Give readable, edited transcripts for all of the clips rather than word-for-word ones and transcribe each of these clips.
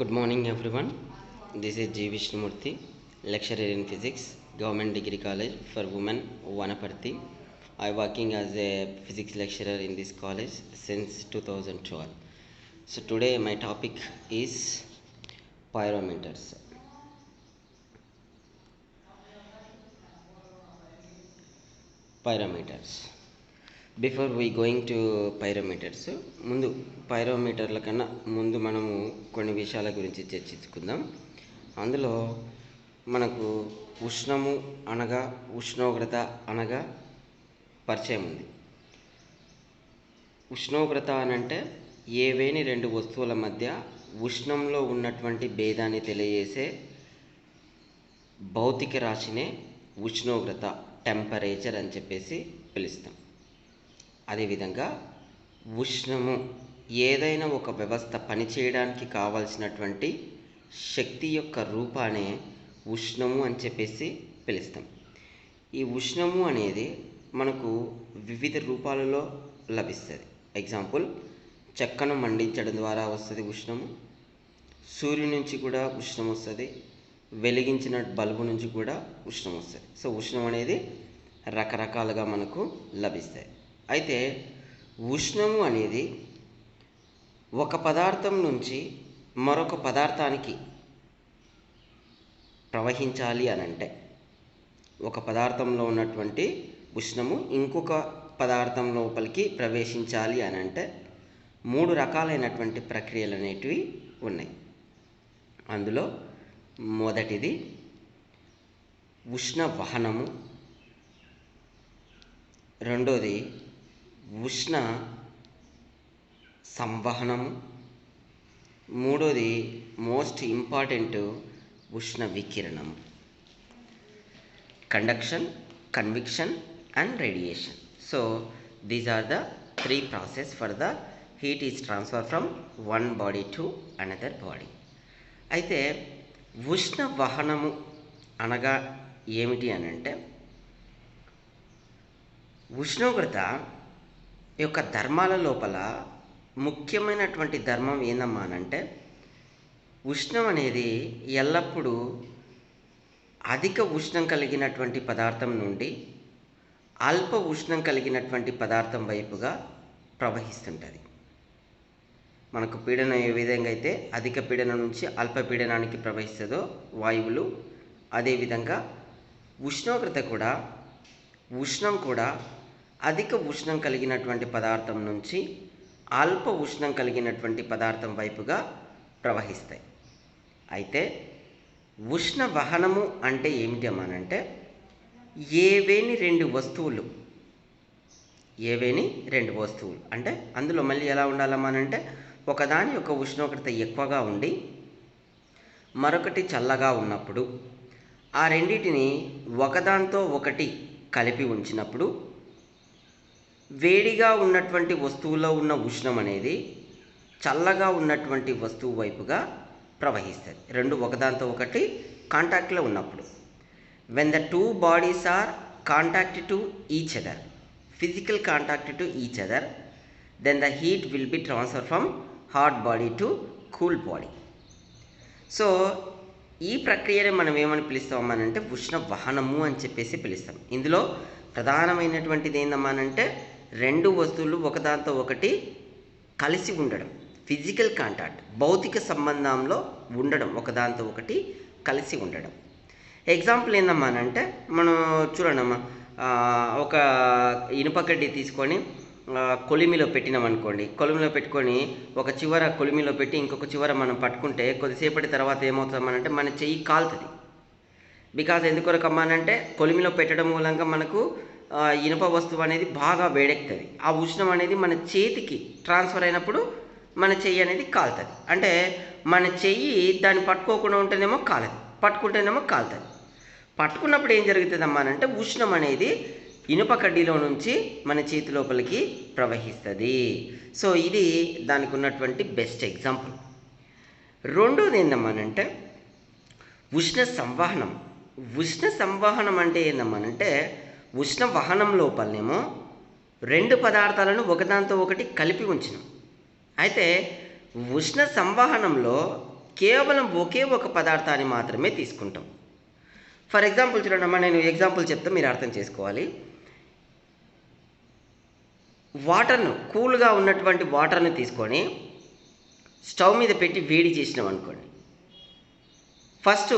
Good morning, everyone. This is G. Vishnumurthy, lecturer in physics, Government Degree College for Women, Vanaparthi. I am working as a physics lecturer in this college since 2012. So today my topic is pyrometers. Before we going to pyrometers, ముందు పైరోమీటర్ల కన్నా ముందు మనము కొన్ని విషయాల గురించి చర్చించుకుందాం. అందులో మనకు ఉష్ణము అనగా ఉష్ణోగ్రత అనగా పరిచయం ఉంది. ఉష్ణోగ్రత అనంటే ఏవేని రెండు వస్తువుల మధ్య ఉష్ణంలో ఉన్నటువంటి భేదాన్ని తెలియజేసే భౌతిక రాశినే ఉష్ణోగ్రత, టెంపరేచర్ అని చెప్పేసి పిలుస్తాం. అదేవిధంగా ఉష్ణము ఏదైనా ఒక వ్యవస్థ పనిచేయడానికి కావాల్సినటువంటి శక్తి యొక్క రూపానే ఉష్ణము అని చెప్పేసి పిలుస్తాం. ఈ ఉష్ణము అనేది మనకు వివిధ రూపాలలో లభిస్తుంది. ఎగ్జాంపుల్, చెక్కను మండించడం ద్వారా వస్తుంది ఉష్ణము, సూర్యుని నుంచి కూడా ఉష్ణం వస్తుంది, వెలిగించిన బల్బు నుంచి కూడా ఉష్ణం వస్తుంది. సో ఉష్ణం అనేది రకరకాలుగా మనకు లభిస్తాయి. అయితే ఉష్ణము అనేది ఒక పదార్థం నుంచి మరొక పదార్థానికి ప్రవహించాలి అనంటే, ఒక పదార్థంలో ఉన్నటువంటి ఉష్ణము ఇంకొక పదార్థం లోపలికి ప్రవేశించాలి అనంటే 3 రకాలైనటువంటి ప్రక్రియలు అనేటివి ఉన్నాయి. అందులో మొదటిది ఉష్ణ వహనము, రెండోది ఉష్ణ సంవహనము, మూడోది మోస్ట్ ఇంపార్టెంట్ ఉష్ణ వికిరణము. Conduction, convection and radiation. So these are the 3 process for the heat is transfer from one body to another body. అయితే ఉష్ణ వహనము అనగా ఏమిటి అని అంటే, ఉష్ణోగ్రత యొక్క ధర్మాల లోపల ముఖ్యమైనటువంటి ధర్మం ఏందమ్మా అనంటే, ఉష్ణం అనేది ఎల్లప్పుడూ అధిక ఉష్ణం కలిగినటువంటి పదార్థం నుండి అల్ప ఉష్ణం కలిగినటువంటి పదార్థం వైపుగా ప్రవహిస్తుంటుంది. మనకు పీడనం ఏ విధంగా అయితే అధిక పీడనం నుంచి అల్ప పీడనానికి ప్రవహిస్తుందో వాయువులు, అదేవిధంగా ఉష్ణోగ్రత కూడా, ఉష్ణం కూడా అధిక ఉష్ణం కలిగినటువంటి పదార్థం నుంచి అల్ప ఉష్ణం కలిగినటువంటి పదార్థం వైపుగా ప్రవహిస్తాయి. అయితే ఉష్ణ వహనము అంటే ఏమిటి అమ్మానంటే, ఏవేని రెండు వస్తువులు అంటే అందులో మళ్ళీ ఎలా ఉండాలమ్మానంటే, ఒకదాని యొక్క ఉష్ణోగ్రత ఎక్కువగా ఉండి మరొకటి చల్లగా ఉన్నప్పుడు ఆ రెండింటిని ఒకదాంతో ఒకటి కలిపి ఉంచినప్పుడు వేడిగా ఉన్నటువంటి వస్తువులో ఉన్న ఉష్ణం అనేది చల్లగా ఉన్నటువంటి వస్తువు వైపుగా ప్రవహిస్తుంది. రెండు ఒకదాంతో ఒకటి కాంటాక్ట్లో ఉన్నప్పుడు. When the 2 bodies are contact to each other, physical contact to each other, then the heat will be transfer from hot body to cool body. So ఈ ప్రక్రియనే మనం ఏమని పిలుస్తామనంటే ఉష్ణ వహనము అని చెప్పేసి పిలుస్తాం. ఇందులో ప్రధానమైనటువంటిది ఏందమ్మానంటే, రెండు వస్తువులు ఒకదాంతో ఒకటి కలిసి ఉండడం, ఫిజికల్ కాంటాక్ట్, భౌతిక సంబంధంలో ఉండడం, ఒకదాంతో ఒకటి కలిసి ఉండడం. ఎగ్జాంపుల్ ఏందమ్మానంటే, మనం చూడండమ్మా, ఒక ఇనుప కడ్డీ తీసుకొని కొలిమిలో పెట్టినామనుకోండి. కొలిమిలో పెట్టుకొని ఒక చివర కొలిమిలో పెట్టి ఇంకొక చివర మనం పట్టుకుంటే కొద్దిసేపటి తర్వాత ఏమవుతామనంటే మన చెయ్యి కాలుతుంది. బికాజ్ ఎందుకొరకమ్మానంటే, కొలిమిలో పెట్టడం మూలంగా మనకు ఇనుప వస్తువు అనేది బాగా వేడెక్కుతుంది. ఆ ఉష్ణం అనేది మన చేతికి ట్రాన్స్ఫర్ అయినప్పుడు మన చెయ్యి అనేది కాలుతుంది. అంటే మన చెయ్యి దాన్ని పట్టుకోకుండా ఉంటేనేమో కాలదు, పట్టుకుంటేనేమో కాలుతుంది. పట్టుకున్నప్పుడు ఏం జరుగుతుందమ్మా అంటే, ఉష్ణం అనేది ఇనుప కడ్డీలో నుంచి మన చేతి లోపలికి ప్రవహిస్తుంది. సో ఇది దానికి ఉన్నటువంటి బెస్ట్ ఎగ్జాంపుల్. రెండోది ఏందమ్మానంటే ఉష్ణ సంవహనం. ఉష్ణ సంవహనం అంటే ఏందమ్మానంటే, ఉష్ణ వహనం లోపలనేమో రెండు పదార్థాలను ఒకదాంతో ఒకటి కలిపి ఉంచినాం. అయితే ఉష్ణ సంవహనంలో కేవలం ఒకే ఒక పదార్థాన్ని మాత్రమే తీసుకుంటాం. ఫర్ ఎగ్జాంపుల్ చూడండి, నేను ఎగ్జాంపుల్ చెప్తే మీరు అర్థం చేసుకోవాలి. వాటర్ను, కూల్గా ఉన్నటువంటి వాటర్ని తీసుకొని స్టవ్ మీద పెట్టి వేడి చేసినాం అనుకోండి. ఫస్ట్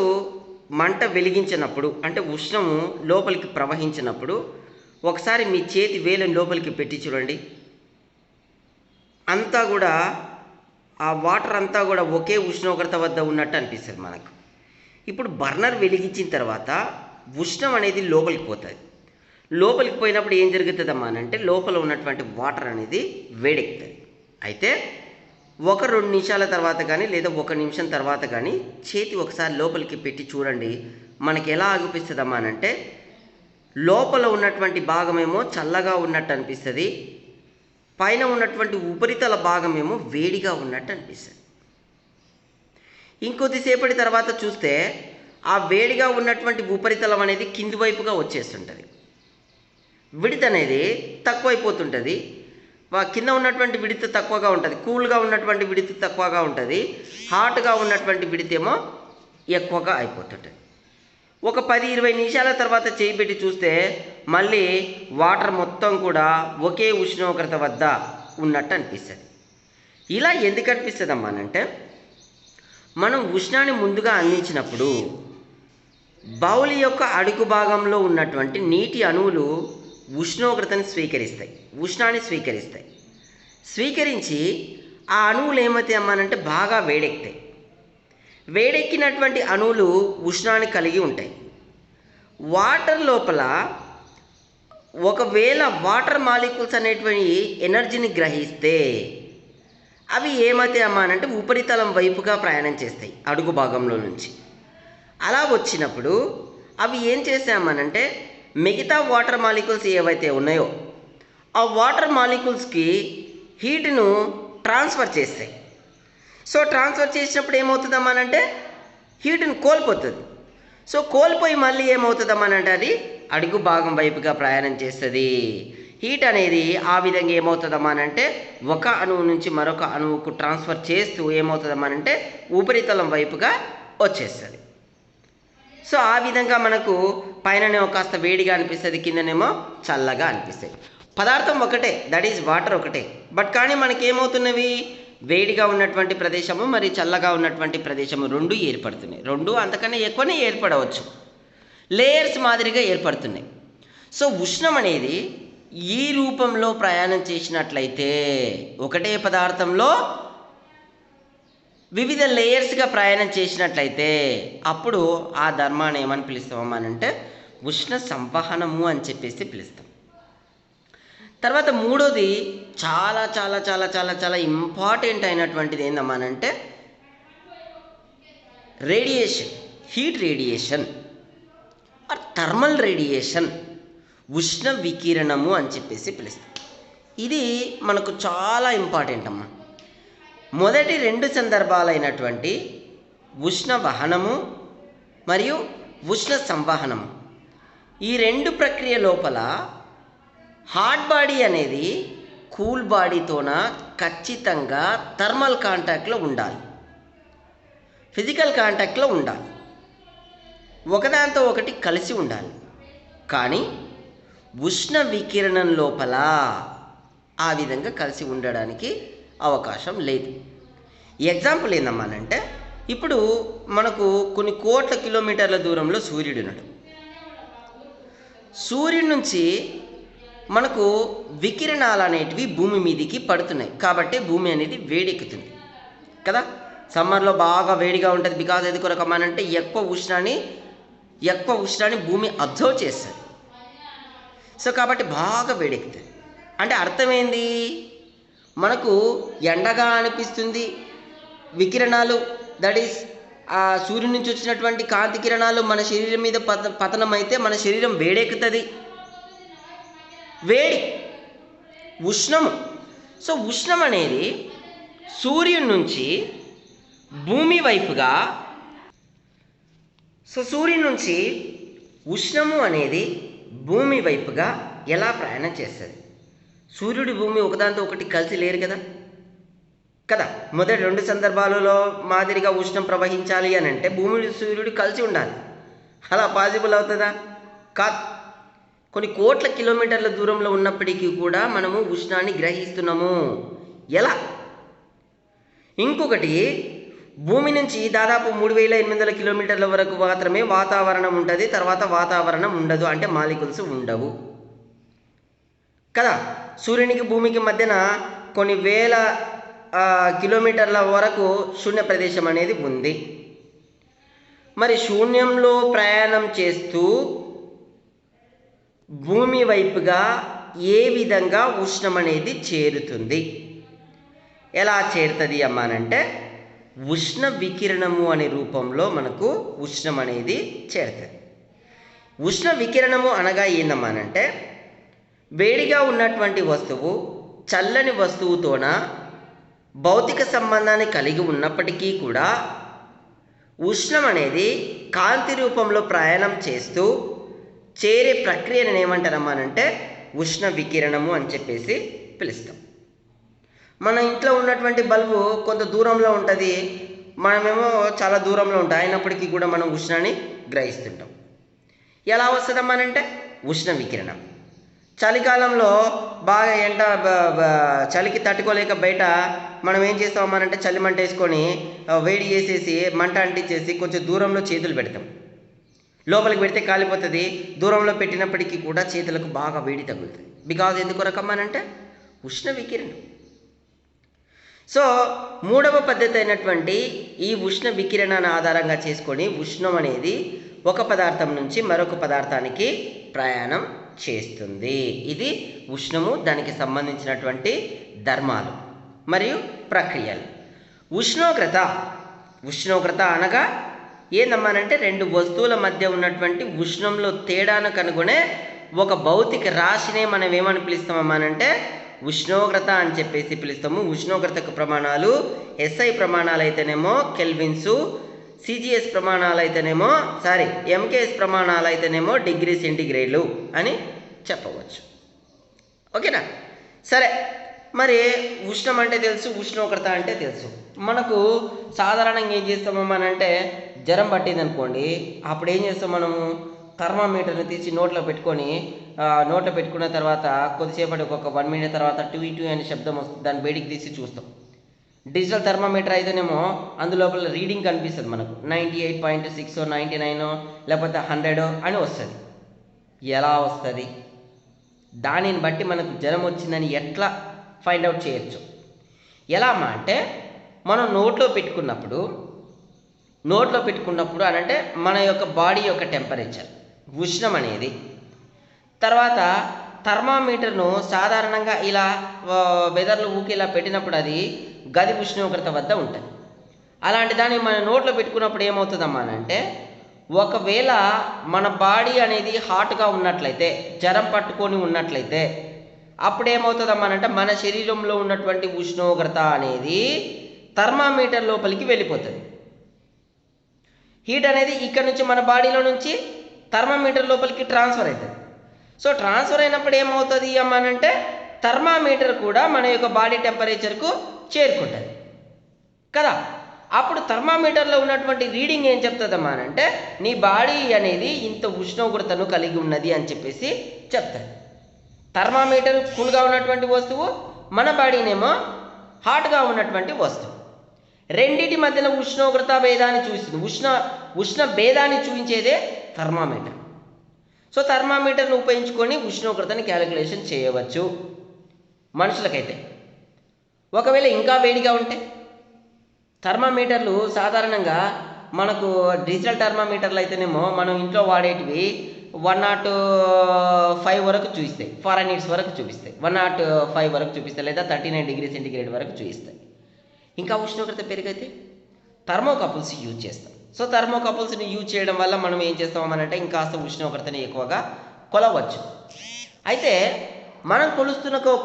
మంట వెలిగించినప్పుడు, అంటే ఉష్ణము లోపలికి ప్రవహించినప్పుడు ఒకసారి మీ చేతి వేలను లోపలికి పెట్టి చూడండి. అంతా కూడా ఆ వాటర్ అంతా కూడా ఒకే ఉష్ణోగ్రత వద్ద ఉన్నట్టు అనిపిస్తుంది మనకు. ఇప్పుడు బర్నర్ వెలిగించిన తర్వాత ఉష్ణం అనేది లోపలికి పోతుంది. లోపలికి పోయినప్పుడు ఏం జరుగుతుందమ్మా అంటే లోపల ఉన్నటువంటి వాటర్ అనేది వేడెక్కుతుంది. అయితే 1-2 నిమిషాల తర్వాత కానీ లేదా 1 నిమిషం తర్వాత కానీ చేతి ఒకసారి లోపలికి పెట్టి చూడండి. మనకి ఎలా అనిపిస్తుందమ్మా అంటే లోపల ఉన్నటువంటి భాగమేమో చల్లగా ఉన్నట్టు అనిపిస్తుంది, పైన ఉన్నటువంటి ఉపరితల భాగమేమో వేడిగా ఉన్నట్టు అనిపిస్తుంది. ఇంకొద్దిసేపటి తర్వాత చూస్తే ఆ వేడిగా ఉన్నటువంటి ఉపరితలం అనేది కింది వైపుగా వచ్చేస్తుంటుంది. విడత అనేది తక్కువైపోతుంటుంది. కింద ఉన్నటువంటి విడత తక్కువగా ఉంటుంది, కూల్గా ఉన్నటువంటి విడత తక్కువగా ఉంటుంది, హాట్గా ఉన్నటువంటి విడత ఏమో ఎక్కువగా అయిపోతుంటుంది. ఒక 10-20 నిమిషాల తర్వాత చేయి పెట్టి చూస్తే మళ్ళీ వాటర్ మొత్తం కూడా ఒకే ఉష్ణోగ్రత వద్ద ఉన్నట్టు అనిపిస్తుంది. ఇలా ఎందుకు అనిపిస్తుందమ్మా అంటే మనం ఉష్ణాన్ని ముందుగా అందించినప్పుడు బౌల్ యొక్క అడుగు భాగంలో ఉన్నటువంటి నీటి అణువులు ఉష్ణోగ్రతను స్వీకరిస్తాయి, ఉష్ణాన్ని స్వీకరిస్తాయి. స్వీకరించి ఆ అణువులు ఏమవుతాయి అమ్మానంటే బాగా వేడెక్కుతాయి. వేడెక్కినటువంటి అణువులు ఉష్ణాన్ని కలిగి ఉంటాయి. వాటర్ లోపల ఒకవేళ వాటర్ మాలిక్యూల్స్ అనేటువంటి ఎనర్జీని గ్రహిస్తే అవి ఏమవుతాయి అమ్మానంటే ఉపరితలం వైపుగా ప్రయాణం చేస్తాయి అడుగు భాగంలో నుంచి. అలా వచ్చినప్పుడు అవి ఏం చేస్తామనంటే మిగతా వాటర్ మాలిక్యూల్స్ ఏవైతే ఉన్నాయో ఆ వాటర్ మాలిక్యూల్స్కి హీట్ను ట్రాన్స్ఫర్ చేస్తాయి. సో ట్రాన్స్ఫర్ చేసినప్పుడు ఏమవుతుందమ్మానంటే హీట్ను కోల్పోతుంది. సో కోల్పోయి మళ్ళీ ఏమవుతుందమ్మానంటే అది అడుగు భాగం వైపుగా ప్రయాణం చేస్తుంది. హీట్ అనేది ఆ విధంగా ఏమవుతుందమ్మానంటే ఒక అణువు నుంచి మరొక అణువుకు ట్రాన్స్ఫర్ చేస్తూ ఏమవుతుందమ్మానంటే ఉపరితలం వైపుగా వచ్చేస్తుంది. సో ఆ విధంగా మనకు పైననేమో కాస్త వేడిగా అనిపిస్తుంది, కిందనేమో చల్లగా అనిపిస్తుంది. పదార్థం ఒకటే, దట్ ఈజ్ వాటర్ ఒకటే. బట్ కానీ మనకి ఏమవుతున్నవి వేడిగా ఉన్నటువంటి ప్రదేశము మరి చల్లగా ఉన్నటువంటి ప్రదేశము రెండు ఏర్పడుతున్నాయి. రెండు అంతకన్నా ఎక్కువనే ఏర్పడవచ్చు, లేయర్స్ మాదిరిగా ఏర్పడుతున్నాయి. సో ఉష్ణం అనేది ఈ రూపంలో ప్రయాణం చేసినట్లయితే ఒకటే పదార్థంలో వివిధ లేయర్స్గా ప్రయాణం చేసినట్లయితే అప్పుడు ఆ ధర్మాన్ని ఏమని పిలుస్తామనంటే ఉష్ణ సంవహనము అని చెప్పేసి పిలుస్తాం. తర్వాత మూడోది చాలా చాలా చాలా చాలా చాలా ఇంపార్టెంట్ అయినటువంటిది ఏందమ్మానంటే radiation, heat radiation or thermal radiation, ఉష్ణ వికిరణము అని చెప్పేసి పిలుస్తాం. ఇది మనకు చాలా ఇంపార్టెంట్ అమ్మా. మొదటి 2 సందర్భాలైనటువంటి ఉష్ణ వహనము మరియు ఉష్ణ సంవహనము, ఈ 2 ప్రక్రియ లోపల హాట్ బాడీ అనేది కూల్ బాడీతోన ఖచ్చితంగా థర్మల్ కాంటాక్ట్లో ఉండాలి, ఫిజికల్ కాంటాక్ట్లో ఉండాలి, ఒకదాంతో ఒకటి కలిసి ఉండాలి. కానీ ఉష్ణ వికిరణం లోపల ఆ విధంగా కలిసి ఉండడానికి అవకాశం లేదు. ఎగ్జాంపుల్ ఏందమ్మానంటే ఇప్పుడు మనకు కొన్ని కోట్ల కిలోమీటర్ల దూరంలో సూర్యుడు ఉన్నాడు. సూర్యుడి నుంచి మనకు వికిరణాలు అనేటివి భూమి మీదికి పడుతున్నాయి కాబట్టి భూమి అనేది వేడెక్కుతుంది కదా. సమ్మర్లో బాగా వేడిగా ఉంటుంది. బికాజ్ అది కొరకమ్మానంటే ఎక్కువ ఉష్ణాన్ని భూమి అబ్జర్వ్ చేస్తుంది. సో కాబట్టి బాగా వేడెక్కుతుంది. అంటే అర్థమైంది, మనకు ఎండగా అనిపిస్తుంది వికిరణాలు, దట్ ఈస్ ఆ సూర్యుడి నుంచి వచ్చినటువంటి కాంతి కిరణాలు మన శరీరం మీద పతనం అయితే మన శరీరం వేడెక్కుతుంది, వేడి ఉష్ణము. సో ఉష్ణం అనేది సూర్యుడి నుంచి భూమి వైపుగా, సో సూర్యుడి నుంచి ఉష్ణము అనేది భూమి వైపుగా ఎలా ప్రయాణం చేస్తుంది? సూర్యుడి భూమి ఒకదాంతో ఒకటి కలిసి లేరు కదా. కదా. మొదటి రెండు సందర్భాలలో మాదిరిగా ఉష్ణం ప్రవహించాలి అని అంటే భూమి సూర్యుడు కలిసి ఉండాలి. అలా పాసిబుల్ అవుతుందా? కాదు. కొన్ని కోట్ల కిలోమీటర్ల దూరంలో ఉన్నప్పటికీ కూడా మనము ఉష్ణాన్ని గ్రహిస్తున్నాము. ఎలా? ఇంకొకటి, భూమి నుంచి దాదాపు 3800 కిలోమీటర్ల వరకు మాత్రమే వాతావరణం ఉంటుంది, తర్వాత వాతావరణం ఉండదు, అంటే మాలిక్యూల్స్ ఉండవు కదా. సూర్యునికి భూమికి మధ్యన కొన్ని వేల కిలోమీటర్ల వరకు శూన్య ప్రదేశం అనేది ఉంది. మరి శూన్యంలో ప్రయాణం చేస్తూ భూమి వైపుగా ఏ విధంగా ఉష్ణం అనేది చేరుతుంది? ఎలా చేరుతుంది అమ్మానంటే ఉష్ణ వికిరణము అనే రూపంలో మనకు ఉష్ణం అనేది చేరుతుంది. ఉష్ణ వికిరణము అనగా ఏందమ్మానంటే వేడిగా ఉన్నటువంటి వస్తువు చల్లని వస్తువుతోన భౌతిక సంబంధాన్ని కలిగి ఉన్నప్పటికీ కూడా ఉష్ణం అనేది కాంతి రూపంలో ప్రయాణం చేస్తూ చేరే ప్రక్రియను ఏమంటారమ్మానంటే ఉష్ణ వికిరణము అని చెప్పేసి పిలుస్తాం. మన ఇంట్లో ఉన్నటువంటి బల్బు కొంత దూరంలో ఉంటుంది, మనమేమో చాలా దూరంలో ఉంటాం, అయినప్పటికీ కూడా మనం ఉష్ణాన్ని గ్రహిస్తుంటాం. ఎలా వస్తుందమ్మానంటే ఉష్ణ వికిరణం. చలికాలంలో బాగా ఎండ చలికి తట్టుకోలేక బయట మనం ఏం చేస్తామన్నారంటే చలి మంట వేసుకొని వేడి చేసేసి మంట అంటించేసి కొంచెం దూరంలో చేతులు పెడతాం. లోపలికి పెడితే కాలిపోతుంది, దూరంలో పెట్టినప్పటికీ కూడా చేతులకు బాగా వేడి తగులుతుంది. బికాజ్ ఎందుకు రకమ్మానంటే ఉష్ణ వికిరణం. సో మూడవ పద్ధతి అయినటువంటి ఈ ఉష్ణ వికిరణాన్ని ఆధారంగా చేసుకొని ఉష్ణం అనేది ఒక పదార్థం నుంచి మరొక పదార్థానికి ప్రయాణం చేస్తుంది. ఇది ఉష్ణము, దానికి సంబంధించినటువంటి ధర్మాలు మరియు ప్రక్రియలు. ఉష్ణోగ్రత అనగా ఏందమ్మానంటే రెండు వస్తువుల మధ్య ఉన్నటువంటి ఉష్ణంలో తేడాను కనుగొనే ఒక భౌతిక రాశినే మనం ఏమని పిలుస్తామమ్మానంటే ఉష్ణోగ్రత అని చెప్పేసి పిలుస్తాము. ఉష్ణోగ్రతకు ప్రమాణాలు SI ప్రమాణాలు అయితేనేమో కెల్విన్సు, CGS ప్రమాణాలు అయితేనేమో MKS ప్రమాణాలు అయితేనేమో డిగ్రీ సెంటిగ్రేడ్లు అని చెప్పవచ్చు. ఓకేనా? సరే, మరి ఉష్ణం అంటే తెలుసు, ఉష్ణోగ్రత అంటే తెలుసు. మనకు సాధారణంగా ఏం చేస్తామమ్మానంటే జ్వరం పట్టింది అనుకోండి, అప్పుడు ఏం చేస్తాం మనము థర్మామీటర్ని తీసి నోట్లో పెట్టుకున్న తర్వాత కొద్దిసేపటి ఒక 1 మినిట్ తర్వాత టూ అనే శబ్దం వస్తుంది, దాన్ని బయటికి తీసి చూస్తాం. డిజిటల్ థర్మామీటర్ అయితేనేమో అందులోపల రీడింగ్ కనిపిస్తుంది మనకు 98.6 99 లేకపోతే 100 అని వస్తుంది. ఎలా వస్తుంది? దానిని బట్టి మనకు జ్వరం వచ్చిందని ఎట్లా ఫైండ్ అవుట్ చేయొచ్చు? ఎలా అమ్మా అంటే మనం నోట్లో పెట్టుకున్నప్పుడు అనంటే మన యొక్క బాడీ యొక్క టెంపరేచర్ ఉష్ణం అనేది, తర్వాత థర్మామీటర్ను సాధారణంగా ఇలా వెదర్లో ఊకి ఇలా పెట్టినప్పుడు అది గది ఉష్ణోగ్రత వద్ద ఉంటుంది. అలాంటి దాన్ని మన నోట్లో పెట్టుకున్నప్పుడు ఏమవుతుందమ్మా అంటే ఒకవేళ మన బాడీ అనేది హాట్గా ఉన్నట్లయితే, జ్వరం పట్టుకొని ఉన్నట్లయితే అప్పుడు ఏమవుతుందమ్మా అంటే మన శరీరంలో ఉన్నటువంటి ఉష్ణోగ్రత అనేది థర్మామీటర్ లోపలికి వెళ్ళిపోతుంది. హీట్ అనేది ఇక్కడ నుంచి మన బాడీలో నుంచి థర్మామీటర్ లోపలికి ట్రాన్స్ఫర్ అవుతుంది. సో ట్రాన్స్ఫర్ అయినప్పుడు ఏమవుతుంది అమ్మానంటే థర్మామీటర్ కూడా మన యొక్క బాడీ టెంపరేచర్కు చేరుకుంటుంది కదా. అప్పుడు థర్మామీటర్లో ఉన్నటువంటి రీడింగ్ ఏం చెప్తుందమ్మా అంటే నీ బాడీ అనేది ఇంత ఉష్ణోగ్రతను కలిగి ఉన్నది అని చెప్పేసి చెప్తుంది. థర్మామీటర్ కూల్గా ఉన్నటువంటి వస్తువు, మన బాడీనేమో హాట్గా ఉన్నటువంటి వస్తువు. రెండింటి మధ్యన ఉష్ణోగ్రత భేదాన్ని చూస్తుంది. ఉష్ణ భేదాన్ని చూపించేదే థర్మామీటర్. సో థర్మామీటర్ను ఉపయోగించుకొని ఉష్ణోగ్రతని క్యాలిక్యులేషన్ చేయవచ్చు మనుషులకైతే. ఒకవేళ ఇంకా వేడిగా ఉంటే థర్మామీటర్లు సాధారణంగా మనకు డిజిటల్ థర్మామీటర్లు అయితేనేమో మనం ఇంట్లో వాడేటివి 105 వరకు చూపిస్తాయి, ఫారెన్హీట్స్ వరకు చూపిస్తాయి, 105 వరకు చూపిస్తాయి, లేదా 39 డిగ్రీ సెంటిగ్రేడ్ వరకు చూపిస్తాయి. ఇంకా ఉష్ణోగ్రత పెరిగితే థర్మోకపుల్స్ యూజ్ చేస్తాం. సో థర్మోకపుల్స్ని యూజ్ చేయడం వల్ల మనం ఏం చేస్తామనంటే ఇంకాస్త ఉష్ణోగ్రతని ఎక్కువగా కొలవచ్చు. అయితే మనం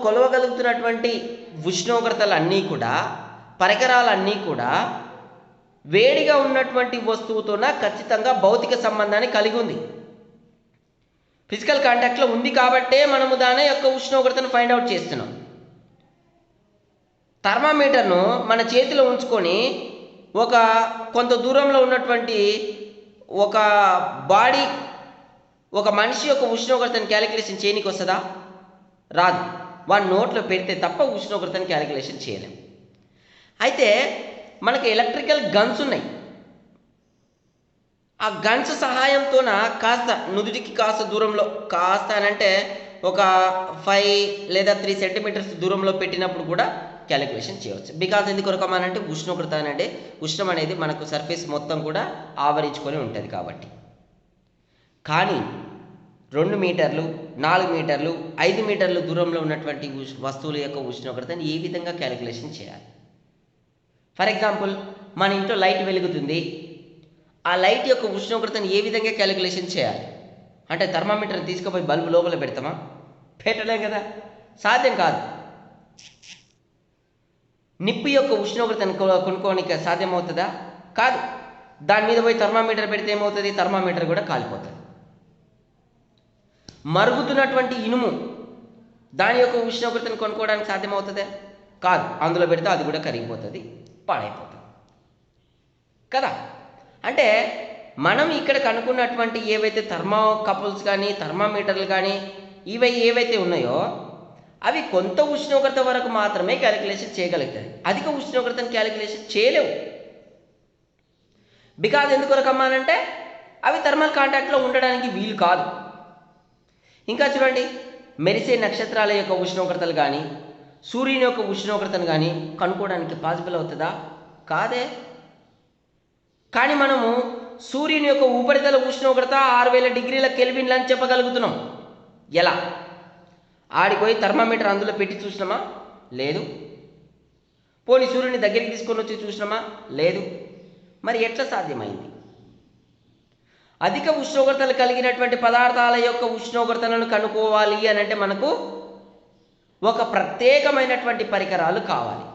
కొలవగలుగుతున్నటువంటి ఉష్ణోగ్రతలన్నీ కూడా, పరికరాలన్నీ కూడా వేడిగా ఉన్నటువంటి వస్తువుతోన ఖచ్చితంగా భౌతిక సంబంధాన్ని కలిగి ఉంది, ఫిజికల్ కాంటాక్ట్లో ఉంది. కాబట్టే మనము దాని యొక్క ఉష్ణోగ్రతను ఫైండ్ అవుట్ చేస్తున్నాం. థర్మామీటర్ను మన చేతిలో ఉంచుకొని ఒక కొంత దూరంలో ఉన్నటువంటి ఒక బాడీ ఒక మనిషి యొక్క ఉష్ణోగ్రతను క్యాలిక్యులేషన్ చేయనీకి వస్తుందా? రాదు. వాడి నోట్లో పెడితే తప్ప ఉష్ణోగ్రతను క్యాలిక్యులేషన్ చేయలేం. అయితే మనకి ఎలక్ట్రికల్ గన్స్ ఉన్నాయి. ఆ గన్స్ సహాయంతోన కాస్త నుదుటికి కాస్త దూరంలో కాస్త అంటే ఒక 5 లేదా 3 సెంటీమీటర్స్ దూరంలో పెట్టినప్పుడు కూడా క్యాలిక్యులేషన్ చేయవచ్చు. బికాజ్ ఎందుకు అంటే ఉష్ణోగ్రత అంటే ఉష్ణం అనేది మనకు సర్ఫేస్ మొత్తం కూడా ఆవరించుకొని ఉంటుంది కాబట్టి. కానీ 2 మీటర్లు, 4 మీటర్లు, 5 మీటర్లు దూరంలో ఉన్నటువంటి వస్తువుల యొక్క ఉష్ణోగ్రతను ఏ విధంగా క్యాలిక్యులేషన్ చేయాలి? ఫర్ ఎగ్జాంపుల్, మన ఇంట్లో లైట్ వెలుగుతుంది. ఆ లైట్ యొక్క ఉష్ణోగ్రతను ఏ విధంగా క్యాలిక్యులేషన్ చేయాలి? అంటే థర్మామీటర్ తీసుకుపోయి బల్బు లోపల పెడతామా? పెట్టలేం కదా, సాధ్యం కాదు. నిప్పు యొక్క ఉష్ణోగ్రతను కొనుక్కోనికి సాధ్యమవుతుందా? కాదు. దాని మీద పోయి థర్మామీటర్ పెడితే ఏమవుతుంది? థర్మామీటర్ కూడా కాలిపోతుంది. మరుగుతున్నటువంటి ఇనుము దాని యొక్క ఉష్ణోగ్రతను కొనుక్కోవడానికి సాధ్యమవుతుందా? కాదు. అందులో పెడితే అది కూడా కరిగిపోతుంది, పాడైపోతుంది కదా. అంటే మనం ఇక్కడ కనుక్కున్నటువంటి ఏవైతే థర్మోకపుల్స్ కానీ థర్మామీటర్లు కానీ ఏవైతే ఉన్నాయో అవి కొంత ఉష్ణోగ్రత వరకు మాత్రమే క్యాలిక్యులేషన్ చేయగలుగుతాయి. అధిక ఉష్ణోగ్రతను క్యాలిక్యులేషన్ చేయలేవు. బికాజ్ ఎందుకు అంటే అవి థర్మల్ కాంటాక్ట్లో ఉండడానికి వీలు కాదు. ఇంకా చూడండి, మెరిసే నక్షత్రాల యొక్క ఉష్ణోగ్రతలు కానీ సూర్యుని యొక్క ఉష్ణోగ్రతను కానీ కనుక్కోవడానికి పాసిబుల్ అవుతుందా? కాదే. కానీ మనము సూర్యుని యొక్క ఉపరితల ఉష్ణోగ్రత 6000 డిగ్రీల కెల్విన్లు అని చెప్పగలుగుతున్నాం. ఎలా? ఆడికి పోయి థర్మామీటర్ అందులో పెట్టి చూసినామా? లేదు. పోనీ సూర్యుని దగ్గరికి తీసుకొని వచ్చి చూసినామా? లేదు. మరి ఎట్లా సాధ్యమైంది? అధిక ఉష్ణోగ్రతలు కలిగినటువంటి పదార్థాల యొక్క ఉష్ణోగ్రతలను కనుక్కోవాలి అని అంటే మనకు ఒక ప్రత్యేకమైనటువంటి పరికరాలు కావాలి.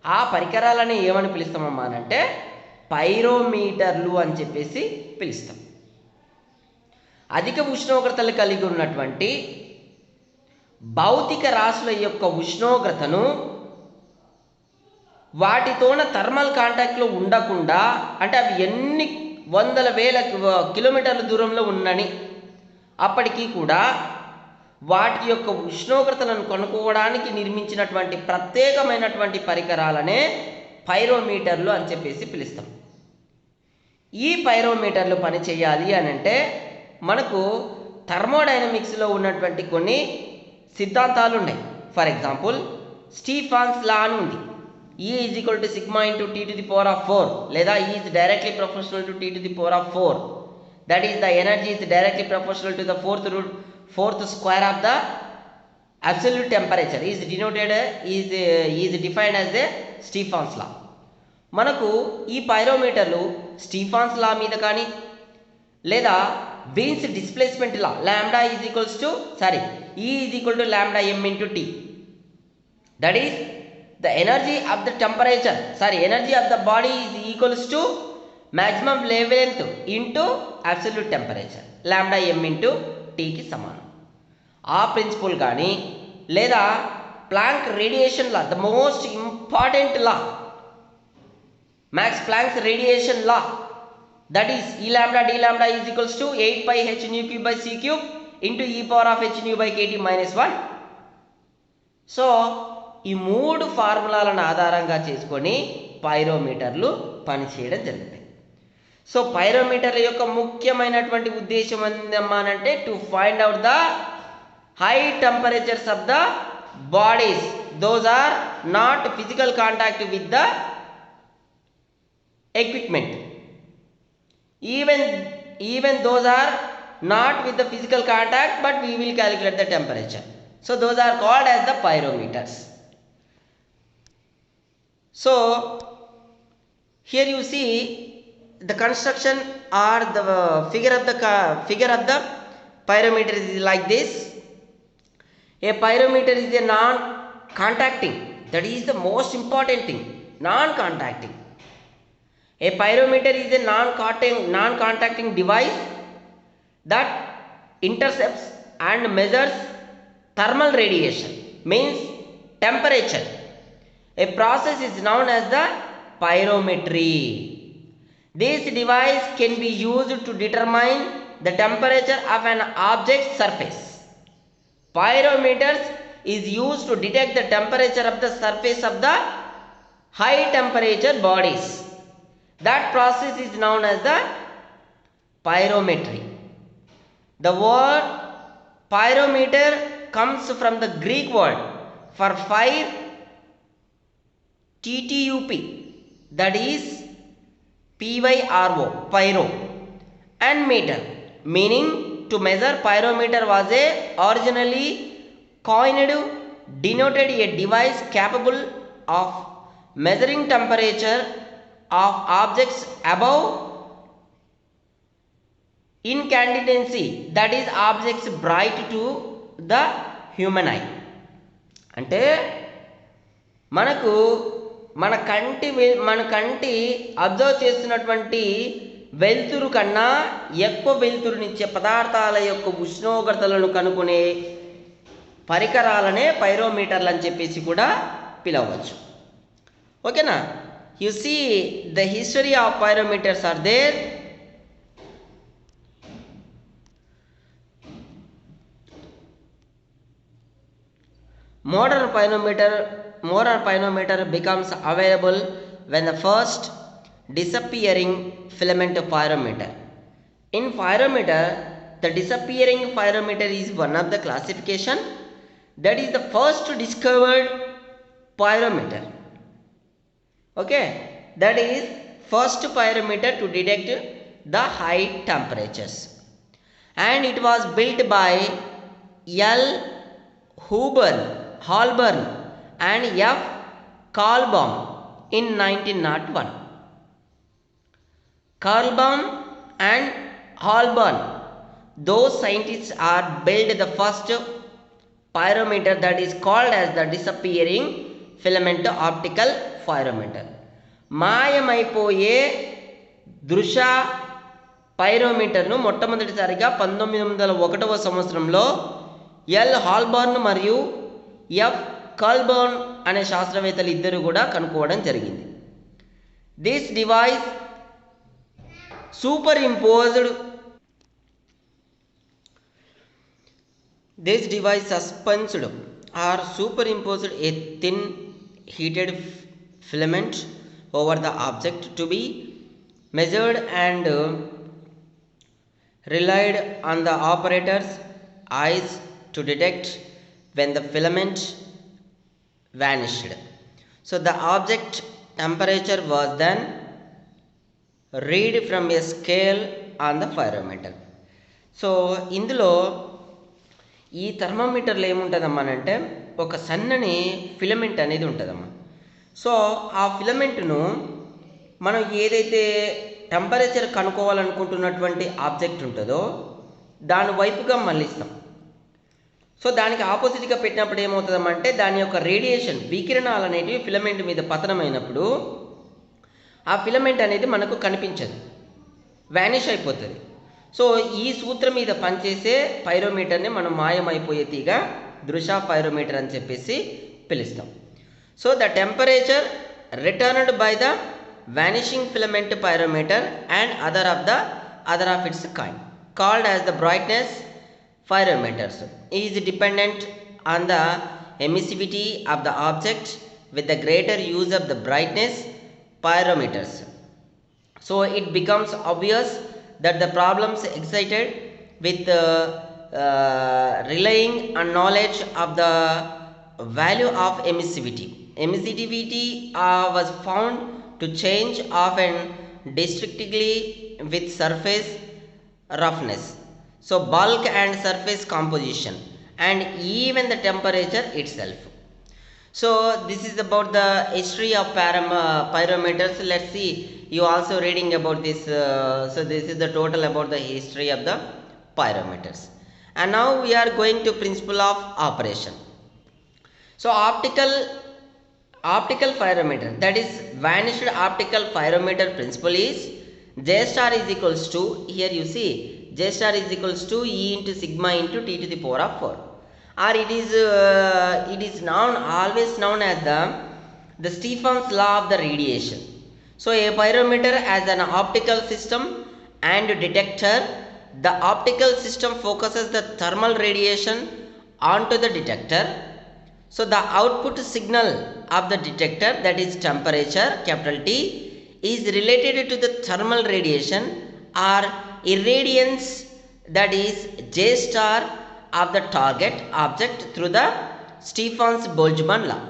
ఆ పరికరాలని ఏమని పిలుస్తామమ్మా అంటే పైరోమీటర్లు అని చెప్పేసి పిలుస్తాం. అధిక ఉష్ణోగ్రతలు కలిగి ఉన్నటువంటి భౌతిక రాశుల యొక్క ఉష్ణోగ్రతను వాటితోన థర్మల్ కాంటాక్ట్లో ఉండకుండా, అంటే అవి ఎన్ని వందల వేల కిలోమీటర్ల దూరంలో ఉన్నని అప్పటికీ కూడా వాటి యొక్క ఉష్ణోగ్రతలను కనుక్కోవడానికి నిర్మించినటువంటి ప్రత్యేకమైనటువంటి పరికరాలనే పైరోమీటర్లు అని చెప్పేసి పిలుస్తాం. ఈ పైరోమీటర్లు పనిచేయాలి అని అంటే మనకు థర్మోడైనమిక్స్లో ఉన్నటువంటి కొన్ని సిద్ధాంతాలు ఉన్నాయి. ఫర్ ఎగ్జాంపుల్, స్టీఫాన్స్ లా అని ఉంది. E is equal to sigma into T to the power of 4 లేదా E is directly proportional to T to the power of 4. That is, the energy is directly proportional to the fourth square of the absolute temperature. Is defined as the Stefan's law. మనకు ఈ పైరోమీటర్లు స్టీఫాన్స్ లా మీద కానీ లేదా Wien's displacement law lambda is equals to E is equal to lambda m into T. That is, the energy of the energy of the body is equals to maximum wavelength into absolute temperature lambda m into T కి సమానం. ఆ principle కానీ లేదా Planck radiation law, the most important law, Max Planck's radiation law, that is E lambda d lambda is equals to 8 pi h nu cube by c cube into e power of h nu by kt minus 1. So ఈ 3 ఫార్ములాలను ఆధారంగా చేసుకొని పైరోమీటర్లు పనిచేయడం జరుగుతాయి. So పైరోమీటర్ల యొక్క ముఖ్యమైనటువంటి ఉద్దేశం ఏంటంటే to find out the high temperatures of the bodies. Those are not physical contact with the equipment. Even those are not with the physical contact, but we will calculate the temperature. So those are called as the pyrometers. So here you see the construction or the figure of the pyrometer is like this. A pyrometer is a non-contacting, that is the most important thing, non-contacting. A pyrometer is a non-contacting device that intercepts and measures thermal radiation, means temperature, A process is known as the pyrometry. This device can be used to determine the temperature of an object's surface. Pyrometers is used to detect the temperature of the surface of the high temperature bodies. That process is known as the pyrometry. The word pyrometer comes from the Greek word for fire, TTUP, that is PYRO, pyro, and meter, meaning to measure. Pyrometer was originally coined, denoted a device capable of measuring temperature of objects above incandescency, that is objects bright to the human eye. అంటే మనకు మన కంటి observe చేస్తున్నటువంటి వెలుతురు కన్నా ఎక్కువ వెలుతురునిచ్చే పదార్థాల యొక్క ఉష్ణోగ్రతలను కనుక్కునే పరికరాలనే పైరోమీటర్లు అని చెప్పేసి కూడా పిలవచ్చు. ఓకేనా? You see the history of pyrometers are there. Modern pyrometer becomes available when the first disappearing filament pyrometer. In pyrometer, the disappearing pyrometer is one of the classification that is the first discovered pyrometer. Okay, that is first pyrometer to detect the high temperatures, and it was built by L. Holborn and F. Kahlbaum in 1901. Kahlbaum and Holborn, those scientists are built the first pyrometer that is called as the disappearing filament optical pyrometer. మాయమైపోయే దృశ్య పైరోమీటర్ను మొట్టమొదటిసారిగా 1901వ సంవత్సరంలో L హాల్బర్న్ మరియు F కాల్బర్న్ అనే శాస్త్రవేత్తలు ఇద్దరు కూడా కనుక్కోవడం జరిగింది. This device suspensed or superimposed a thin heated filament over the object to be measured and relied on the operator's eyes to detect when the filament vanished. So the object temperature was then read from a scale on the pyrometer. So ఇందులో ఈ థర్మోమీటర్లో ఏముంటుందమ్మా అంటే ఒక సన్నని filament అనేది ఉంటుందమ్మా. So ఆ ఫిలమెంట్ను మనం ఏదైతే టెంపరేచర్ కనుక్కోవాలనుకుంటున్నటువంటి ఆబ్జెక్ట్ ఉంటుందో దాని వైపుగా మళ్ళిస్తాం. సో దానికి ఆపోజిట్గా పెట్టినప్పుడు ఏమవుతుందమ్మంటే దాని యొక్క రేడియేషన్ వికిరణాలు అనేటివి ఫిలమెంట్ మీద పతనమైనప్పుడు ఆ ఫిలమెంట్ అనేది మనకు కనిపించదు, వ్యానిష్ అయిపోతుంది. సో ఈ సూత్రం మీద పనిచేసే పైరోమీటర్ని మనం మాయమైపోయే తీగ దృశ్య పైరోమీటర్ అని చెప్పేసి పిలుస్తాం. So the temperature returned by the vanishing filament pyrometer and other of its kind called as the brightness pyrometers is dependent on the emissivity of the object with the greater use of the brightness pyrometers. So it becomes obvious that the problems excited with relying on knowledge of the value of emissivity. Emissivity was found to change often distinctly with surface roughness, so bulk and surface composition, and even the temperature itself. So this is about the history of pyrometers. Let's see, you also reading about this. So this is the total about the history of the pyrometers. And now we are going to principle of operation. So optical pyrometer, that is vanished optical pyrometer principle is J star is equals to, here you see J star is equals to E into sigma into T to the power of 4, or it is known, always known as the the Stephen's law of the radiation. So a pyrometer as an optical system and detector. The optical system focuses the thermal radiation onto the detector. So the output signal of the detector, that is temperature, capital T, is related to the thermal radiation or irradiance, that is J star, of the target object through the Stephen's-Boltzmann law.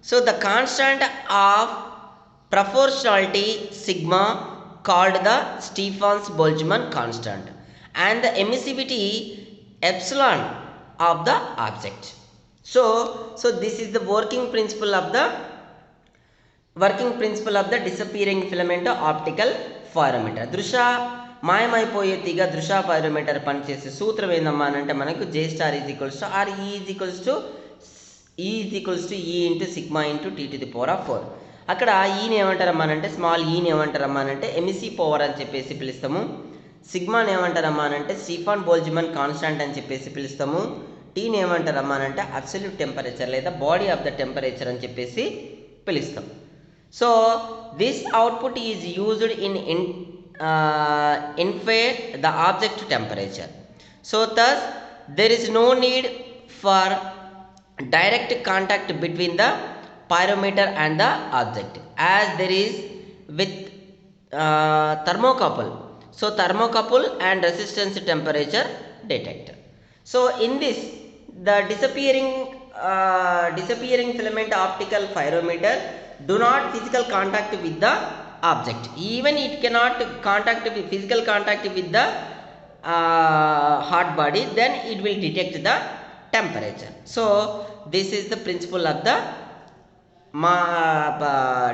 So the constant of proportionality sigma, called the Stephen's-Boltzmann constant, and the emissivity epsilon of the object. So this is the working principle of the disappearing filament optical pyrometer. దృశ్య మాయమైపోయే తీగ దృశ్య pyrometer పనిచేసే సూత్రం ఏందమ్మా అంటే మనకు J star is equals to or E is equals to E into sigma into T to the power of 4. అక్కడ ఈని ఏమంటారమ్మా అంటే స్మాల్ ఈని ఏమంటారమ్మా అంటే ఎమిసివ్ పవర్ అని చెప్పేసి పిలుస్తాము. సిగ్మాని ఏమంటారమ్మా అంటే స్టీఫన్ బోల్జ్మన్ కాన్స్టాంట్ అని చెప్పేసి పిలుస్తాము. టీని ఏమంటారమ్మా అంటే అబ్సల్యూట్ టెంపరేచర్ లేదా బాడీ ఆఫ్ ద టెంపరేచర్ అని చెప్పేసి పిలుస్తాం. So this output is used in infer the object temperature. So thus there is no need for direct contact between the pyrometer and the object as there is with thermocouple. So thermocouple and resistance temperature detector. So in this, the disappearing filament optical pyrometer do not physical contact with the object. Even it cannot physical contact with the hot body, then it will detect the temperature. So this is the principle of the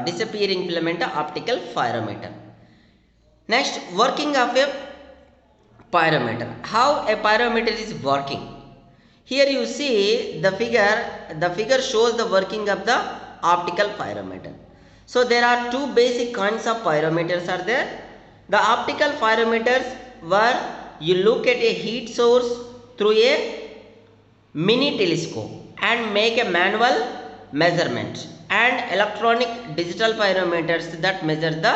disappearing filament optical pyrometer. Next, working of a pyrometer. How a pyrometer is working? Here you see the figure shows the working of the optical pyrometer. So there are two basic kinds of pyrometers are there. The optical pyrometers where you look at a heat source through a mini telescope and make a manual measurement, and electronic digital pyrometers that measure the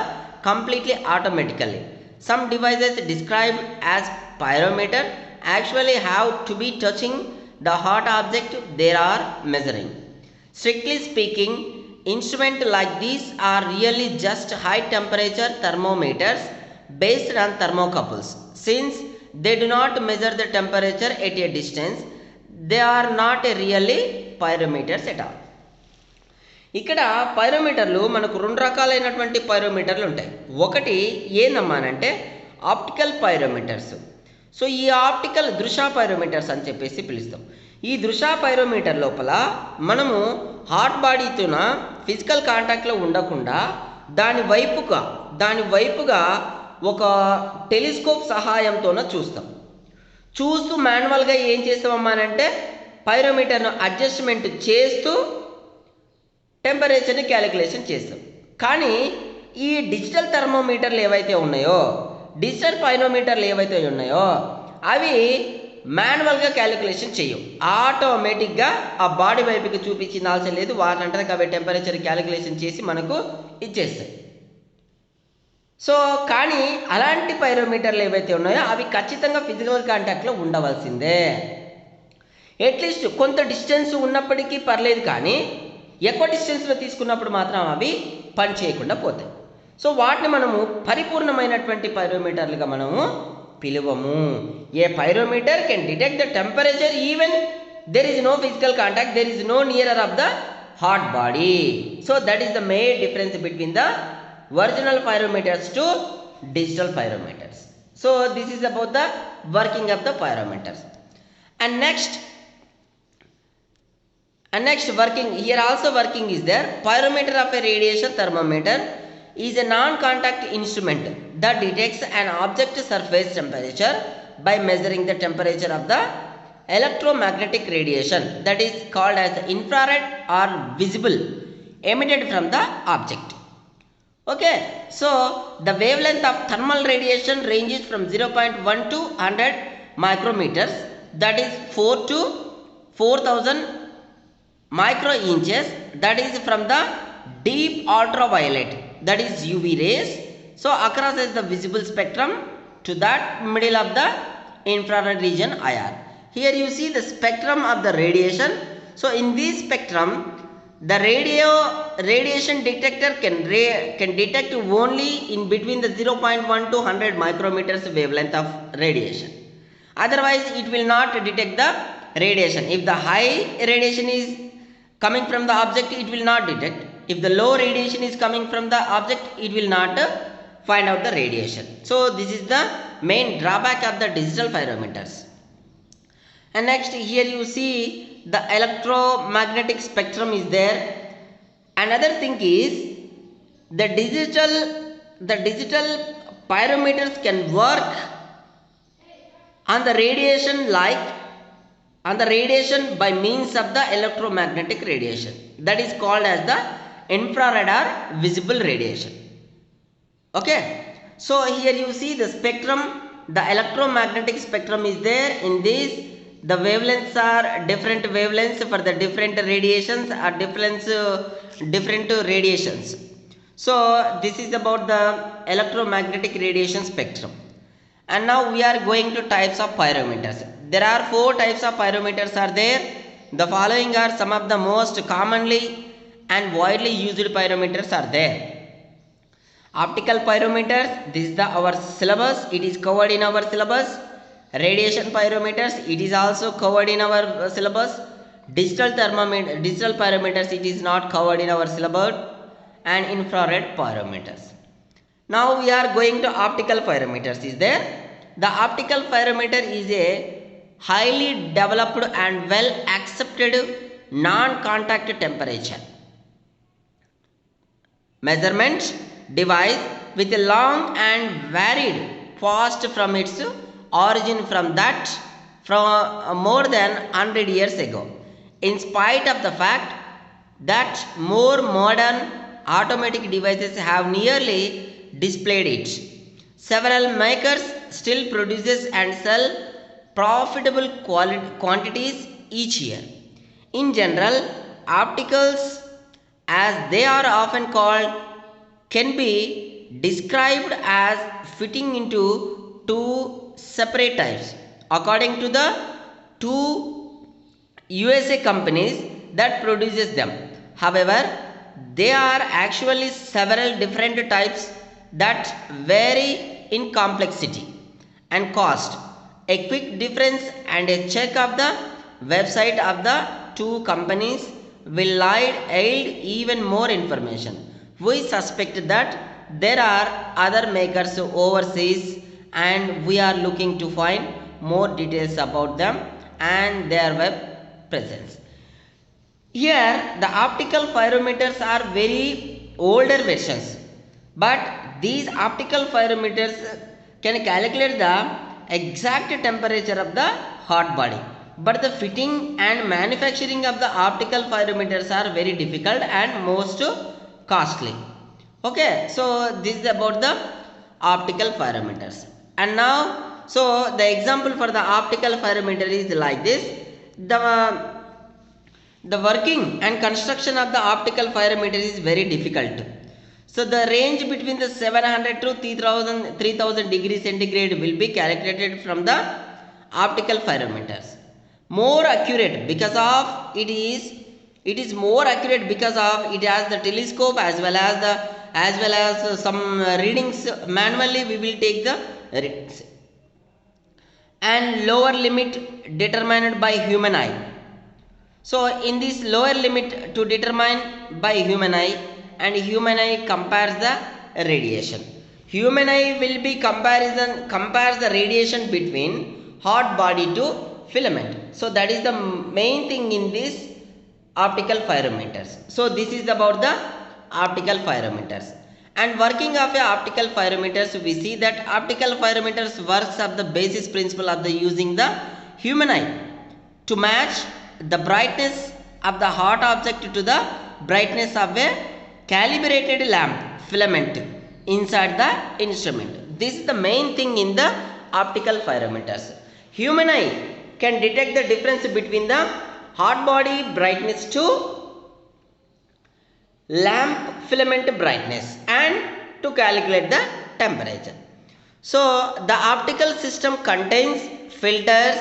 completely automatically. Some devices described as pyrometer actually have to be touching the hot object they are measuring. Strictly speaking, instruments like these are really just high temperature thermometers based on thermocouples. Since they do not measure the temperature at a distance, they are not really pyrometers at all. ఇక్కడ పైరోమీటర్లు మనకు రెండు రకాలైనటువంటి పైరోమీటర్లు ఉంటాయి. ఒకటి ఏందమ్మానంటే optical pyrometers. So ఈ optical దృశ్య pyrometers అని చెప్పేసి పిలుస్తాం. ఈ దృశ్య పైరోమీటర్ లోపల మనము హాట్ బాడీతోన ఫిజికల్ కాంటాక్ట్లో ఉండకుండా దాని వైపుగా ఒక టెలిస్కోప్ సహాయంతోన చూస్తూ మాన్యువల్గా ఏం చేస్తామమ్మానంటే పైరోమీటర్ను అడ్జస్ట్మెంట్ చేస్తూ టెంపరేచర్ని క్యాలిక్యులేషన్ చేస్తాం. కానీ ఈ డిజిటల్ థర్మోమీటర్లు ఏవైతే ఉన్నాయో, డిజిటల్ పైరోమీటర్లు ఏవైతే ఉన్నాయో అవి మాన్యువల్గా క్యాలిక్యులేషన్ చేయవు. ఆటోమేటిక్గా ఆ బాడీ వైపుకి చూపించాల్సిన లేదు, వాటినంటే అవి టెంపరేచర్ క్యాలిక్యులేషన్ చేసి మనకు ఇచ్చేస్తాయి. సో కానీ అలాంటి పైరోమీటర్లు ఏవైతే ఉన్నాయో అవి ఖచ్చితంగా ఫిజికల్ కాంటాక్ట్లో ఉండవలసిందే. అట్లీస్ట్ కొంత డిస్టెన్స్ ఉన్నప్పటికీ పర్లేదు, కానీ ఎక్కువ డిస్టెన్స్లో తీసుకున్నప్పుడు మాత్రం అవి పని చేయకుండా పోతాయి. సో వాటిని మనము పరిపూర్ణమైనటువంటి పైరోమీటర్లుగా మనము పిలువము. A pyrometer can detect the temperature even there is no physical contact, there is no nearer of the hot body. So that is the main difference between the original pyrometers to digital pyrometers. So this is about the working of the pyrometers. And next working, here also working is there. Pyrometer of a radiation thermometer is a non-contact instrument that detects an object surface temperature by measuring the temperature of the electromagnetic radiation that is called as infrared or visible emitted from the object. Okay, so the wavelength of thermal radiation ranges from 0.1 to 100 micrometers, that is 4 to 4000 micro inches, that is from the deep ultraviolet, that is UV rays, so across the visible spectrum to that middle of the infrared region IR. Here you see the spectrum of the radiation. So in this spectrum, the radiation detector can detect only in between the 0.1 to 100 micrometers wavelength of radiation. Otherwise it will not detect the radiation. If the high radiation is coming from the object, it will not detect. If the low radiation is coming from the object, it will not find out the radiation. So this is the main drawback of the digital pyrometers. And next, here you see the electromagnetic spectrum is there. Another thing is the digital pyrometers can work on the radiation by means of the electromagnetic radiation, that is called as the infrared or visible radiation. Okay, so here you see the spectrum, the electromagnetic spectrum is there. In this, the wavelengths are different wavelengths for the different radiations or different radiations. So this is about the electromagnetic radiation spectrum. And now we are going to types of pyrometers. There are 4 types of pyrometers are there. The following are some of the most commonly and widely used pyrometers are there. Optical pyrometers, this is our syllabus, it is covered in our syllabus. Radiation pyrometers, it is also covered in our syllabus. Digital pyrometers, it is not covered in our syllabus. And infrared pyrometers. Now we are going to optical pyrometers is there. The optical pyrometer is a highly developed and well accepted non-contact temperature measurement device with a long and varied past from its origin from more than 100 years ago. In spite of the fact that more modern automatic devices have nearly displayed it, several makers still produces and sell profitable quantities each year. In general, opticals, as they are often called, can be described as fitting into 2 separate types according to the 2 USA companies that produces them. However, there are actually several different types that vary in complexity and cost. A quick difference and a check of the website of the 2 companies will yield even more information. We suspect that there are other makers overseas and we are looking to find more details about them and their web presence. Here the optical pyrometers are very older versions, but these optical pyrometers can calculate the exact temperature of the hot body, but the fitting and manufacturing of the optical pyrometers are very difficult and most costly. Okay, so this is about the optical pyrometers. And now, so the example for the optical pyrometer is like this. The working and construction of the optical pyrometer is very difficult. So the range between the 700 to 3000 degrees centigrade will be calculated from the optical pyrometers. More accurate because of it is more accurate because of it has the telescope as well as some readings manually we will take the readings. And lower limit determined by human eye. So in this lower limit to determine by human eye, and human eye compares the radiation. Human eye will be compares the radiation between hot body to filament. So that is the main thing in this optical pyrometers. So this is about the optical pyrometers. And working of a optical pyrometers, we see that optical pyrometers works of the basis principle of the using the human eye to match the brightness of the hot object to the brightness of a calibrated lamp filament inside the instrument. This is the main thing in the optical pyrometers. Human eye can detect the difference between the hot body brightness to lamp filament brightness and to calculate the temperature. So the optical system contains filters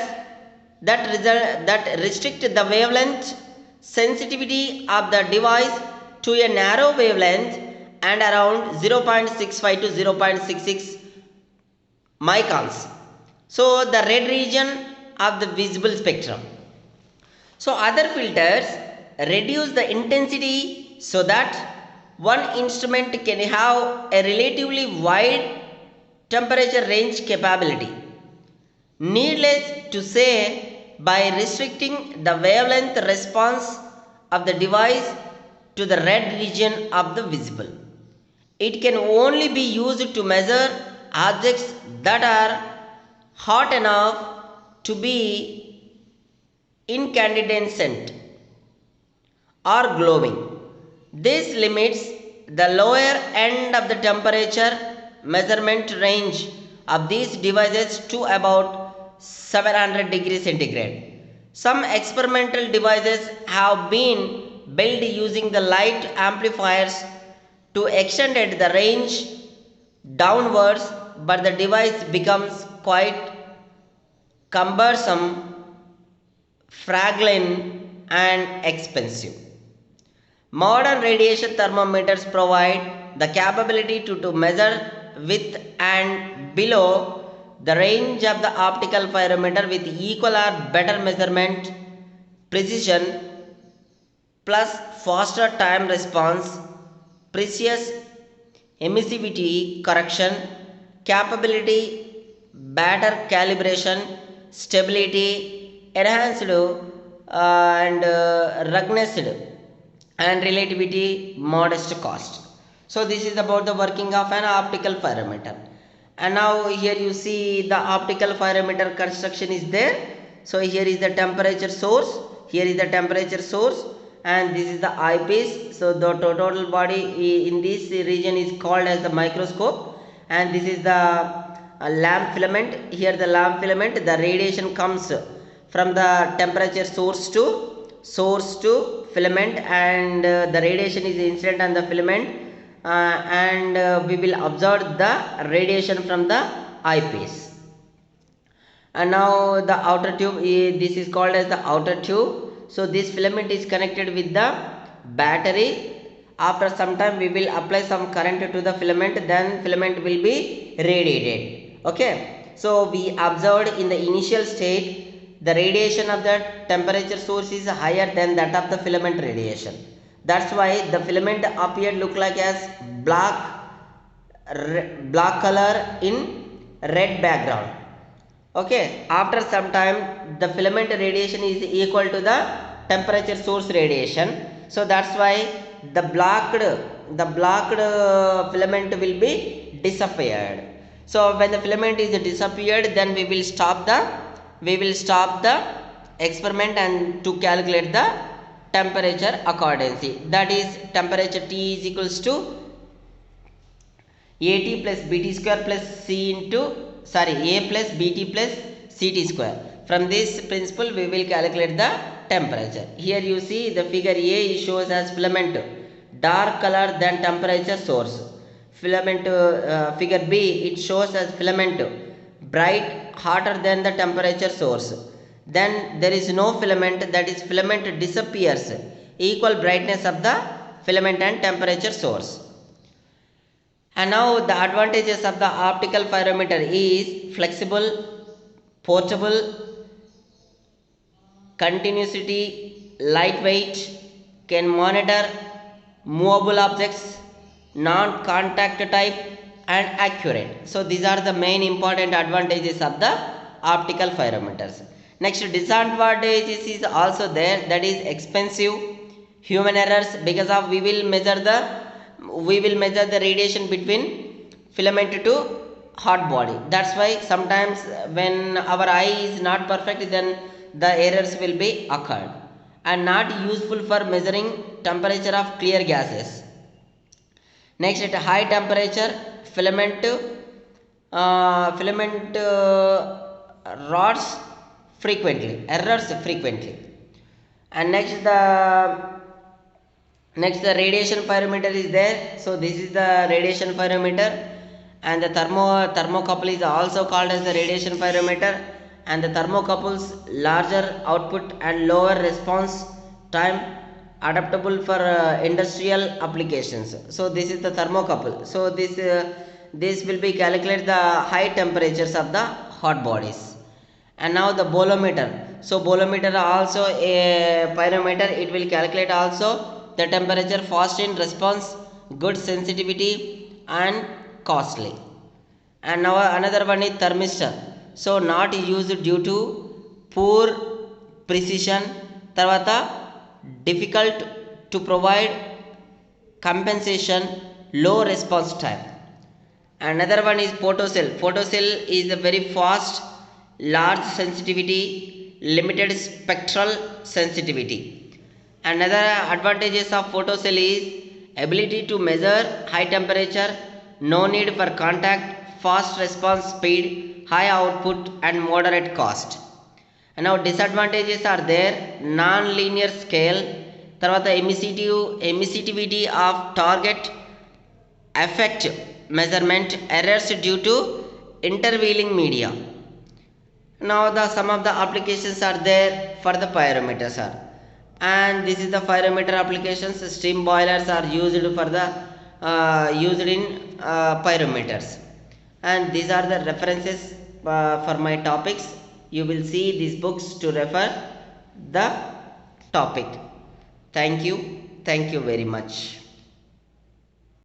that restrict the wavelength sensitivity of the device to a narrow wavelength and around 0.65 to 0.66 microns. So the red region of the visible spectrum. So other filters reduce the intensity so that one instrument can have a relatively wide temperature range capability. Needless to say, by restricting the wavelength response of the device to the red region of the visible, it can only be used to measure objects that are hot enough to be incandescent or glowing. This limits the lower end of the temperature measurement range of these devices to about 700 degrees centigrade. Some experimental devices have been built using the light amplifiers to extend the range downwards, but the device becomes quite cumbersome, fragile, and expensive. Modern radiation thermometers provide the capability to measure with and below the range of the optical pyrometer with equal or better measurement precision plus faster time response, precious emissivity correction capability, better calibration, stability, enhanced and ruggedness and relativity modest cost. So this is about the working of an optical pyrometer. And now here you see the optical pyrometer construction is there. So here is the temperature source, here is the temperature source, and this is the eyepiece. So the total body in this region is called as the microscope, and this is the lamp filament. Here the lamp filament, the radiation comes from the temperature source to filament, and the radiation is incident on the filament, and we will observe the radiation from the eyepiece. And now the outer tube, this is called as the outer tube. So this filament is connected with the battery. After some time we will apply some current to the filament, then filament will be radiated. Okay, so we observed in the initial state the radiation of the temperature source is higher than that of the filament radiation. That's why the filament appeared look like as black color in red background. Okay, after some time the filament radiation is equal to the temperature source radiation. So that's why the blocked filament will be disappeared. So when the filament is disappeared, then we will stop the experiment and to calculate the temperature accordingly. That is temperature T is equals to AT plus BT square plus A plus BT plus CT square. From this principle we will calculate the temperature. Here you see the figure A shows as filament dark color than temperature source. Filament figure B, it shows as filament bright hotter than the temperature source. Then there is no filament, that is filament disappears, equal brightness of the filament and temperature source. And now the advantages of the optical pyrometer is flexible, portable, continuity, lightweight, can monitor movable objects, non-contact type, and accurate. So these are the main important advantages of the optical pyrometers. Next, disadvantages is also there, that is expensive, human errors, because of we will measure the radiation between filament to hot body. That's why sometimes when our eye is not perfect, then the errors will be occurred, and not useful for measuring temperature of clear gases. Next, at high temperature filament errors frequently. And next Next, the radiation pyrometer is there. So this is the radiation pyrometer, and the thermocouple is also called as the radiation pyrometer. And the thermocouples larger output and lower response time, adaptable for industrial applications. So this is the thermocouple. So this will be calculate the high temperatures of the hot bodies. And now the bolometer. So bolometer also a pyrometer. It will calculate also the temperature, fast in response, good sensitivity and costly. And now another one is thermistor. So not used due to poor precision, tarvata difficult to provide compensation, low response time. Another one is photocell. Photocell is a very fast, large sensitivity, limited spectral sensitivity. Another advantages of photocell is ability to measure high temperature, no need for contact, fast response speed, high output and moderate cost. And now disadvantages are there: non-linear scale, tarvata emissivity of target, effect measurement errors due to intervening media. Now the some of the applications are there for the pyrometers are, and this is the pyrometer applications. Steam boilers are used for the used in pyrometers, and these are the references for my topics. You will see these books to refer the topic. Thank you very much.